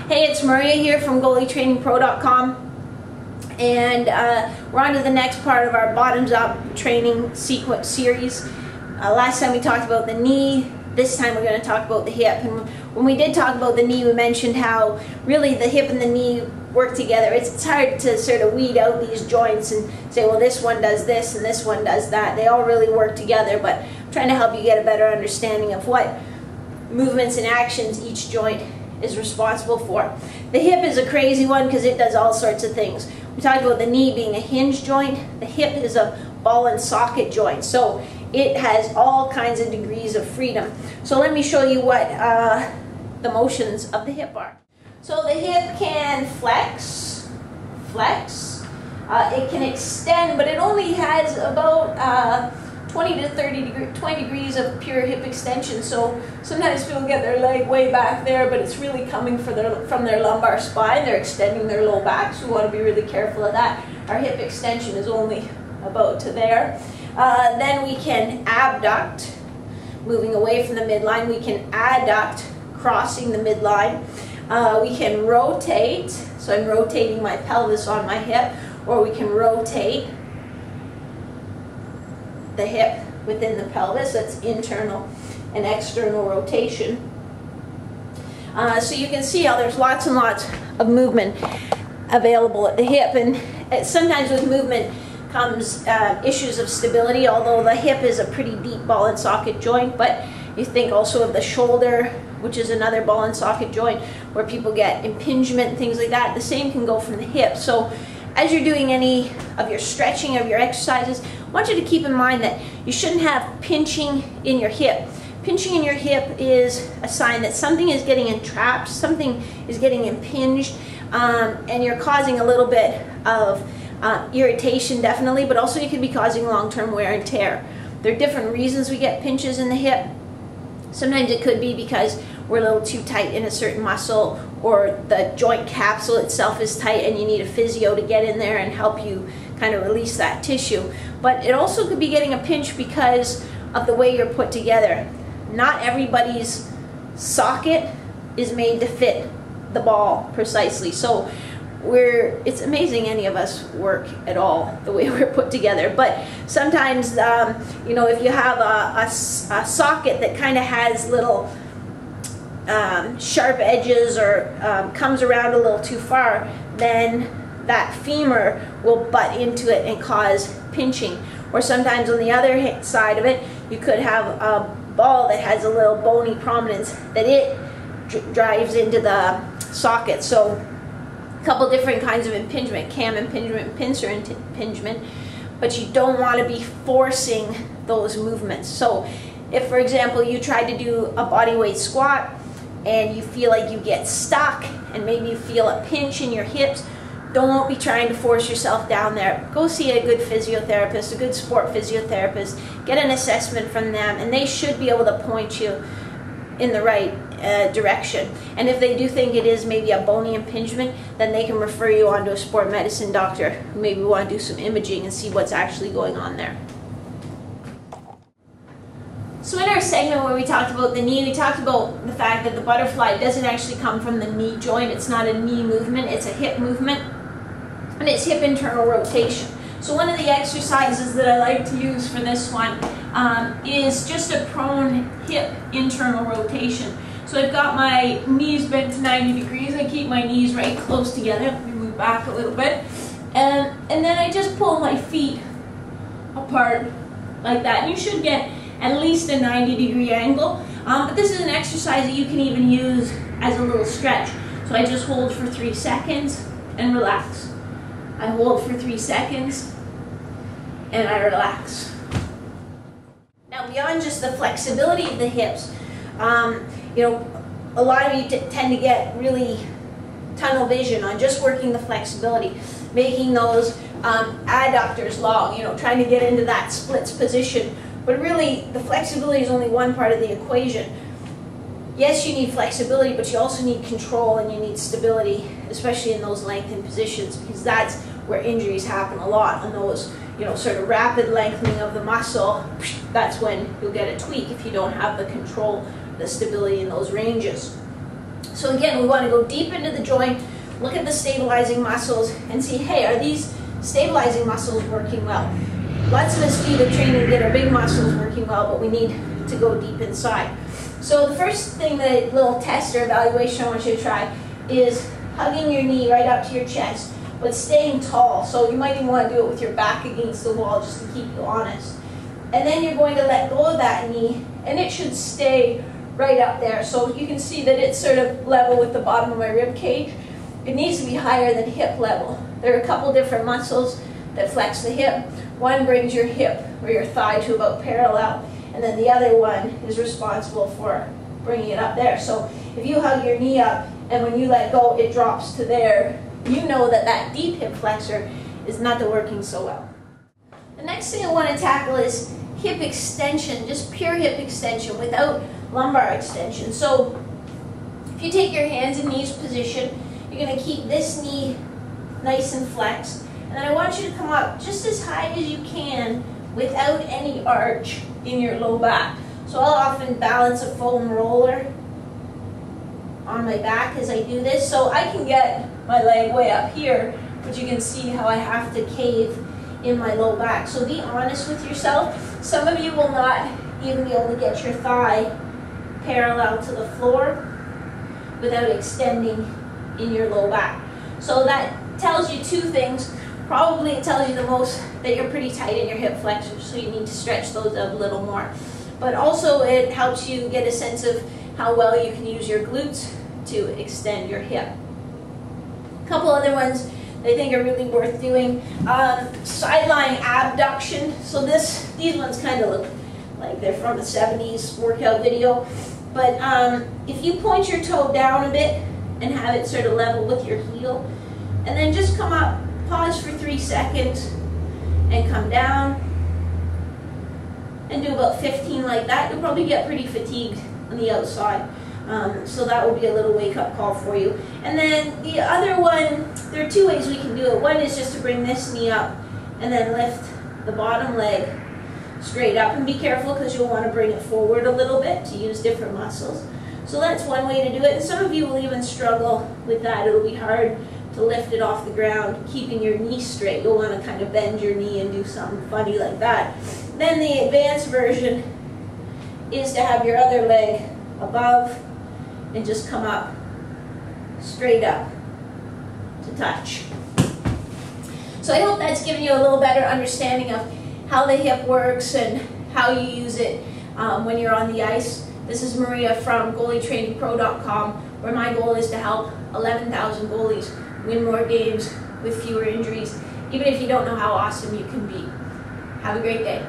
Hey, it's Maria here from GoalieTrainingPro.com, and we're on to the next part of our bottoms-up training sequence series. Last time we talked about the knee. This time we're going to talk about the hip. And when we did talk about the knee, we mentioned how really the hip and the knee work together. It's hard to sort of weed out these joints and say, well, this one does this and this one does that. They all really work together, but I'm trying to help you get a better understanding of what movements and actions each joint is responsible for. The hip is a crazy one because it does all sorts of things. We talked about the knee being a hinge joint. The hip is a ball and socket joint. So it has all kinds of degrees of freedom. So let me show you what the motions of the hip are. So the hip can flex, it can extend, but it only has about 20 degrees of pure hip extension. So sometimes people get their leg way back there, but it's really coming from their lumbar spine. They're extending their low back, so we want to be really careful of that. Our hip extension is only about to there. Then we can abduct, moving away from the midline. We can adduct, crossing the midline. We can rotate, so I'm rotating my pelvis on my hip, or we can rotate the hip within the pelvis. That's internal and external rotation. So you can see how there's lots and lots of movement available at the hip, and sometimes with movement comes issues of stability, although the hip is a pretty deep ball and socket joint. But you think also of the shoulder, which is another ball and socket joint where people get impingement and things like that. The same can go from the hip. So as you're doing any of your stretching, of your exercises, I want you to keep in mind that you shouldn't have pinching in your hip. Pinching in your hip is a sign that something is getting entrapped, something is getting impinged, and you're causing a little bit of irritation, definitely, but also you could be causing long-term wear and tear. There are different reasons we get pinches in the hip. Sometimes it could be because we're a little too tight in a certain muscle, or the joint capsule itself is tight and you need a physio to get in there and help you kind of release that tissue. But it also could be getting a pinch because of the way you're put together. Not everybody's socket is made to fit the ball precisely. So it's amazing any of us work at all the way we're put together. But sometimes, you know, if you have a socket that kind of has little sharp edges or comes around a little too far, then that femur will butt into it and cause pinching. Or sometimes on the other side of it, you could have a ball that has a little bony prominence that it drives into the socket. So a couple different kinds of impingement: cam impingement, pincer impingement, but you don't want to be forcing those movements. So if, for example, you try to do a body weight squat and you feel like you get stuck and maybe you feel a pinch in your hips, don't be trying to force yourself down there. Go see a good physiotherapist, a good sport physiotherapist, get an assessment from them, and they should be able to point you in the right direction. And if they do think it is maybe a bony impingement, then they can refer you on to a sport medicine doctor who maybe want to do some imaging and see what's actually going on there. So in our segment where we talked about the knee, we talked about the fact that the butterfly doesn't actually come from the knee joint. It's not a knee movement, it's a hip movement, and it's hip internal rotation. So one of the exercises that I like to use for this one is just a prone hip internal rotation. So I've got my knees bent to 90 degrees. I keep my knees right close together. Let me move back a little bit. And then I just pull my feet apart like that. And you should get at least a 90-degree angle. But this is an exercise that you can even use as a little stretch. So I just hold for 3 seconds and relax. I hold for 3 seconds and I relax. Now, beyond just the flexibility of the hips, you know, a lot of you tend to get really tunnel vision on just working the flexibility, making those adductors long, you know, trying to get into that splits position. But really, the flexibility is only one part of the equation. Yes, you need flexibility, but you also need control and you need stability, especially in those lengthened positions, because that's where injuries happen a lot. On those, you know, sort of rapid lengthening of the muscle, that's when you'll get a tweak if you don't have the control, the stability in those ranges. So again, we want to go deep into the joint, look at the stabilizing muscles, and see, hey, are these stabilizing muscles working well? Lots of us do the training to get our big muscles working well, but we need to go deep inside. So the first thing, the little test or evaluation I want you to try is hugging your knee right up to your chest, but staying tall. So you might even want to do it with your back against the wall just to keep you honest. And then you're going to let go of that knee, and it should stay right up there. So you can see that it's sort of level with the bottom of my rib cage. It needs to be higher than hip level. There are a couple different muscles that flex the hip. One brings your hip or your thigh to about parallel, and then the other one is responsible for bringing it up there. So if you hug your knee up and when you let go it drops to there, you know that that deep hip flexor is not working so well. The next thing I want to tackle is hip extension, just pure hip extension without lumbar extension. So if you take your hands in knees position, you're going to keep this knee nice and flexed, and then I want you to come up just as high as you can without any arch in your low back. So I'll often balance a foam roller on my back as I do this, so I can get my leg way up here, but you can see how I have to cave in my low back. So be honest with yourself. Some of you will not even be able to get your thigh parallel to the floor without extending in your low back. So that tells you two things. Probably it tells you the most that you're pretty tight in your hip flexors, so you need to stretch those out a little more. But also it helps you get a sense of how well you can use your glutes to extend your hip. A couple other ones I think are really worth doing. Sideline abduction. So these ones kind of look like they're from a 70s workout video. But if you point your toe down a bit and have it sort of level with your heel, and then just come up, pause for 3 seconds, and come down, and do about 15 like that, you'll probably get pretty fatigued on the outside. So that will be a little wake-up call for you. And then the other one, there are two ways we can do it. One is just to bring this knee up and then lift the bottom leg straight up, and be careful because you'll want to bring it forward a little bit to use different muscles. So that's one way to do it, and some of you will even struggle with that. It'll be hard to lift it off the ground, keeping your knee straight. You'll want to kind of bend your knee and do something funny like that. Then the advanced version is to have your other leg above and just come up straight up to touch. So I hope that's given you a little better understanding of how the hip works and how you use it when you're on the ice. This is Maria from GoalieTrainingPro.com, where my goal is to help 11,000 goalies win more games with fewer injuries, even if you don't know how awesome you can be. Have a great day.